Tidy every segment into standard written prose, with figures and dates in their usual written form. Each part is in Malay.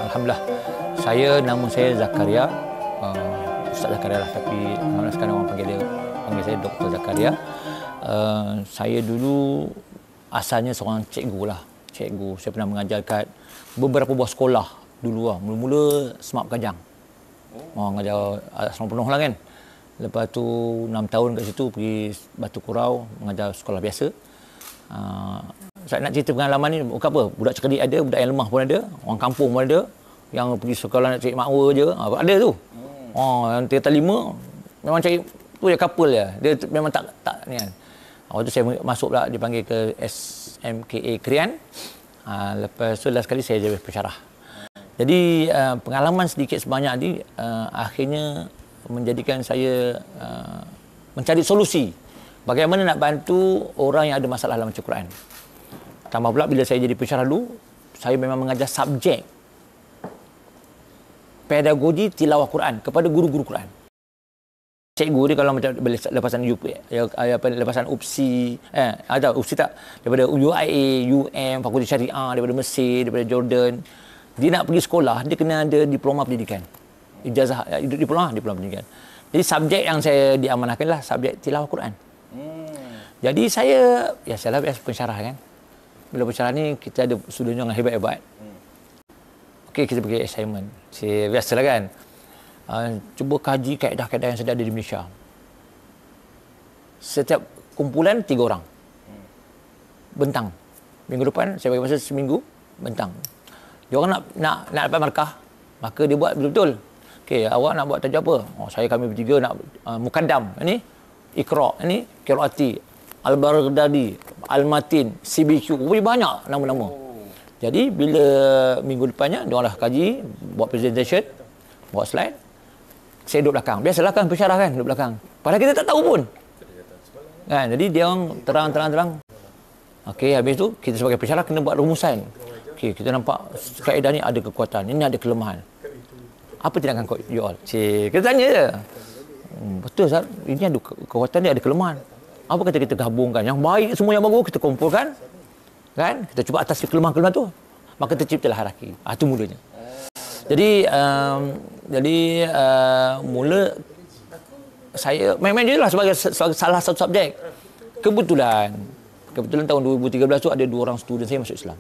Alhamdulillah. Nama saya Zakaria. Ustaz Zakaria lah, tapi sekarang orang panggil saya Dr. Zakaria. Saya dulu asalnya seorang cikgu lah. Cikgu. Saya pernah mengajar kat beberapa buah sekolah dulu lah. Mula-mula Smart Kajang. Mengajar asrama penuh lah kan. Lepas tu 6 tahun kat situ pergi Batu Kurau mengajar sekolah biasa. Saya nak cerita pengalaman ni bukan apa. Budak cerdik ada, budak yang lemah pun ada, orang kampung pun ada, yang pergi sekolah nak cari makwa je, ada tu. Yang tingkatan 5 memang cari tu je couple je. Dia memang tak ni kan. Waktu tu saya masuk pula dipanggil ke SMKA Krian. Lepas tu last kali saya jadi pensyarah. Jadi pengalaman sedikit sebanyak ni akhirnya menjadikan saya mencari solusi bagaimana nak bantu orang yang ada masalah dalam baca Quran. Tambah pula bila saya jadi pensyarah dulu, saya memang mengajar subjek pedagogi tilawah Quran kepada guru-guru Quran. Cikgu dia kalau macam lepasan lepasan UPSI, ada UPSI tak? Daripada UIA, UM, Fakulti Syariah, daripada Mesir, daripada Jordan. Dia nak pergi sekolah, dia kena ada diploma pendidikan. Ijazah, diploma pendidikan. Jadi subjek yang saya diamanahkan lah subjek tilawah Quran. Jadi saya lah biasa pensyarah kan. Bila pensyarah ni kita ada student yang hebat-hebat. Okey, kita pergi assignment. Biasalah kan. Cuba kaji kaedah-kaedah yang sedang ada di Malaysia. Setiap kumpulan 3 orang. Bentang. Minggu depan saya bagi masa seminggu bentang. Dia orang nak dapat markah, maka dia buat betul-betul. Okey, awak nak buat tajuk apa? Kami bertiga nak Mukaddam. Ini Iqra, ini Qiraati, Al-Baghdadi, Al-Matin, CBQ. Banyak nama-nama. Jadi bila minggu depannya dia orang kaji, buat presentation, buat slide. Saya duduk belakang. Biasalah kan pensyarah kan duduk belakang. Padahal kita tak tahu pun. Kan? Jadi dia orang terang. Okey, habis tu kita sebagai pensyarah kena buat rumusan. Okey, kita nampak kaedah ni ada kekuatan, ini ada kelemahan. Apa tindakan you all? Kita tanya je. Betul Ustaz, ini ada kekuatan dia, ada kelemahan. Apa kata kita gabungkan? Yang baik semua yang bagus kita kumpulkan. Kan? Kita cuba atas kelemahan-kelemahan tu. Maka terciptalah hierarki. Itu mulanya. Jadi mula saya main-main je lah sebagai salah satu subjek. Kebetulan tahun 2013 tu ada 2 orang student saya masuk Islam.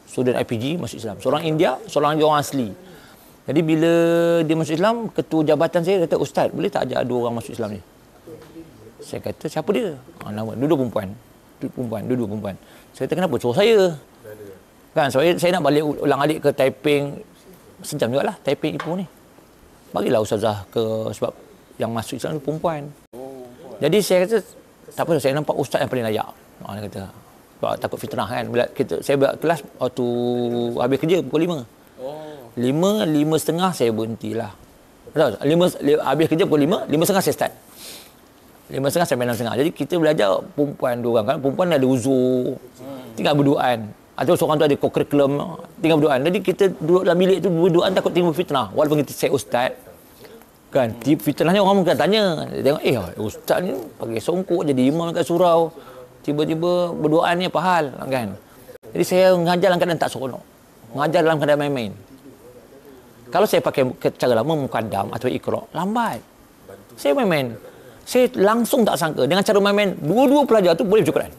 Student IPG masuk Islam. Seorang India, seorang orang asli. Jadi bila dia masuk Islam, ketua jabatan saya kata, Ustaz, boleh tak ajak 2 orang masuk Islam ni? Saya kata, siapa dia? Nama dua perempuan. Saya kata, kenapa? Suruh saya. Kan, saya nak balik ulang alik ke Taiping. Sejam juga lah Taiping Ipoh ni. Bagilah Ustazah ke, sebab yang masuk Islam tu perempuan. Jadi saya kata, tak apa, saya nampak Ustaz yang paling layak. Dia kata, sebab takut fitnah kan. Bila saya buat kelas waktu habis kerja pukul 5. 5:30 saya berhentilah. Habis kerja pukul 5, 5:30 saya start. 5:30 sampai 6:30. Jadi kita belajar perempuan 2 orang kan. Perempuan ada uzur. Tinggal berduaan. Atau seorang tu ada co-curriculum. Tinggal berduaan. Jadi kita duduk dalam bilik tu berduaan takut timbul fitnah. Walaupun kita saya ustaz. Kan. Fitnahnya orang mungkin tanya. Dia tengok, ustaz ni pakai songkok jadi imam kat surau. Tiba-tiba berduaan ni apa hal? Kan. Jadi saya mengajar dalam keadaan tak seronok. Mengajar dalam keadaan main-main. Kalau saya pakai cara lama Mukaddam atau Iqra, lambat. Saya main-main. Saya langsung tak sangka dengan cara main-main dua-dua pelajar tu boleh baca Quran.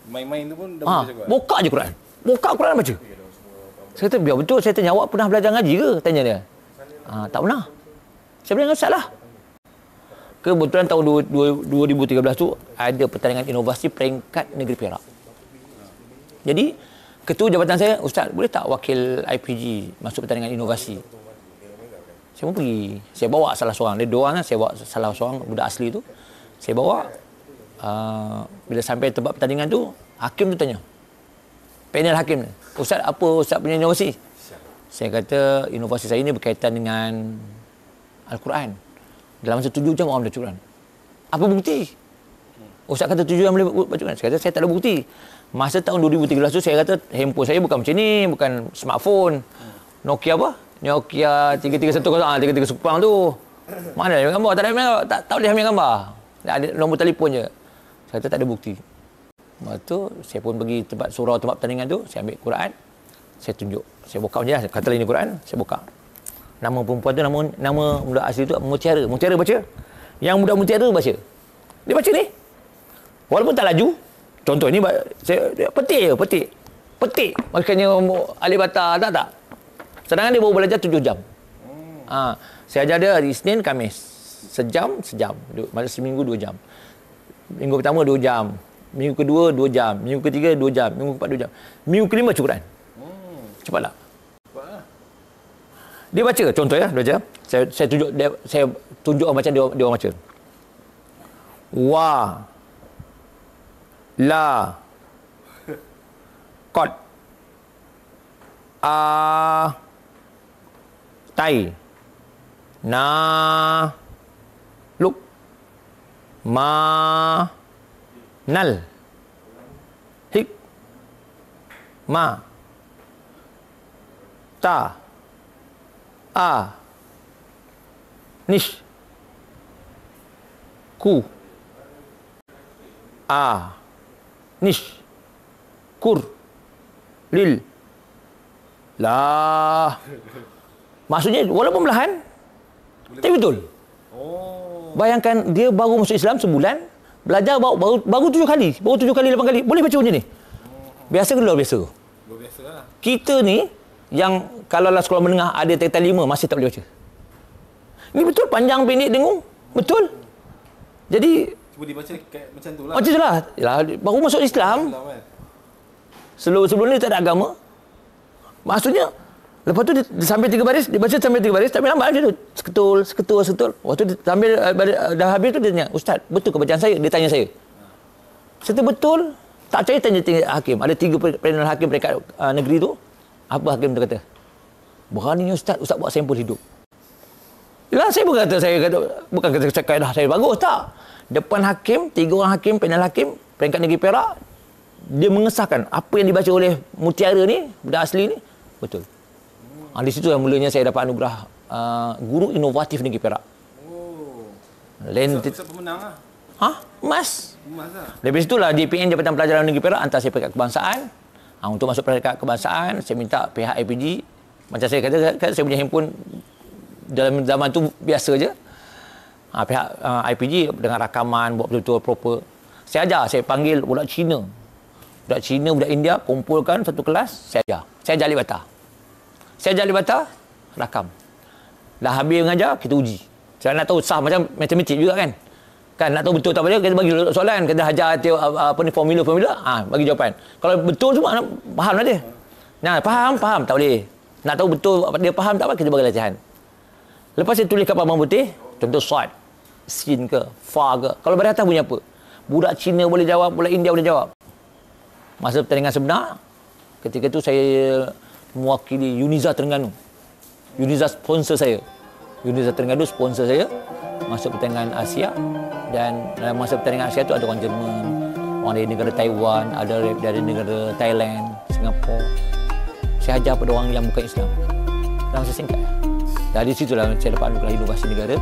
Main-main tu pun dah baca Quran. Buka je Quran. Buka Quran baca. Saya kata, biar betul. Saya tanya, awak pernah belajar ngaji ke? Tanya dia. Tak pernah. Saya bilang, Ustaz lah. Kebetulan tahun 2013 tu ada pertandingan inovasi peringkat negeri Perak. Jadi ketua jabatan saya, Ustaz, boleh tak wakil IPG masuk pertandingan inovasi? Saya pun pergi. Saya bawa salah seorang. Dia 2 orang, saya bawa salah seorang budak asli tu. Saya bawa. Bila sampai tempat pertandingan tu, hakim tu tanya. Panel hakim ni. Ustaz, apa Ustaz punya inovasi? Saya kata, inovasi saya ni berkaitan dengan Al-Quran. Dalam masa 7 jam orang baca Quran. Apa bukti? Ustaz kata 7 jam boleh baca Quran. Saya kata, saya tak ada bukti. Masa tahun 2013 tu saya kata handphone saya bukan macam ni, bukan smartphone. Nokia apa? Nokia 3310, 3310 tu. Mana ada gambar? Tak ada gambar. Tak boleh ambil gambar. Ada nombor telefon je. Saya kata tak ada bukti. Lepas tu saya pun pergi tempat surau tempat pertandingan tu, saya ambil Quran. Saya tunjuk. Saya buka je lah. Katalah ini Quran. Saya buka. Nama perempuan tu, nama budak asli tu Mutiara. Mutiara baca. Yang budak Mutiara baca. Dia baca ni. Walaupun tak laju. Contoh ni, saya petik je, petik. Petik. Makanya alif bata, tak. Sedangkan dia baru belajar 7 jam. Saya ajar dia hari Isnin, Khamis. Sejam. Maksudnya seminggu 2 jam. Minggu pertama 2 jam. Minggu kedua 2 jam. Minggu ketiga 2 jam. Minggu keempat 2 jam. Minggu kelima baca Quran. Cepatlah. Dia baca, contoh ya, dia baca. Saya tunjuk orang baca, dia orang baca. Wa la qad a tai na luk ma nal hik ma ta a nish ku a nish kur lil lah. Maksudnya walaupun perlahan tapi betul. Bayangkan dia baru masuk Islam sebulan, belajar baru 7 kali, 8 kali boleh baca macam ni. Biasa ke luar biasa? Luar biasa lah. Kita ni yang kalau lah sekolah menengah ada tingkatan 5 masih tak boleh baca. Ni betul panjang pendek dengung. Betul. Jadi cuba dibaca macam tu lah. Macam tu lah. Yalah, baru masuk Islam. Sebelum ni tak ada agama. Maksudnya lepas tu dia sampai 3 baris, dia baca sampai 3 baris, tapi lambat macam tu. Seketul. Waktu dia sambil dah habis tu dia tanya, "Ustaz, betul ke bacaan saya?" Dia tanya saya. Serta betul, tak percaya tanya hakim. Ada 3 panel hakim peringkat negeri tu. Apa hakim tu kata? "Beraninya Ustaz buat sampel hidup." Yalah, saya bukan kata kaedah saya bagus, tak. Depan hakim, 3 orang hakim, panel hakim peringkat negeri Perak, dia mengesahkan apa yang dibaca oleh Mutiara ni, budak asli ni, betul. Di situ yang mulanya saya dapat anugerah guru inovatif negeri Perak. Ustaz pemenang lah. Emas. Emas lah. Dari situlah DPN Jabatan Pelajaran Negeri Perak hantar saya peringkat kebangsaan. Untuk masuk peringkat kebangsaan, saya minta pihak IPG. Macam saya kata, saya punya handphone dalam zaman tu biasa je. Pihak IPG dengan rakaman, buat betul-betul proper. Saya ajar, saya panggil budak Cina. Budak Cina, budak India, kumpulkan satu kelas, saya ajar. Saya ajar alif bata, rakam. Dah habis mengajar, kita uji. Saya nak tahu sah macam matematik juga kan. Kan nak tahu betul tak betul, kita bagi soalan, kita ajar apa ni formula, bagi jawapan. Kalau betul semua faham lah dia. Nah, faham, tak boleh. Nak tahu betul dia faham tak apa, kita bagi latihan. Lepas saya tulis kat papan putih, contoh sad, sin ke, fa ke. Kalau pada atas bunyi apa? Budak Cina boleh jawab, budak India boleh jawab. Masa pertandingan sebenar, ketika itu saya mewakili Uniza Terengganu. Uniza sponsor saya. Uniza Terengganu sponsor saya masuk pertandingan Asia, dan dalam masa pertandingan Asia itu ada orang Jerman, orang dari negara Taiwan, ada dari negara Thailand, Singapura. Saya ajar pada orang yang bukan Islam. Dalam masa singkat. Dari situlah saya dapat anugerah inovasi negara.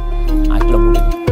Itulah mulanya.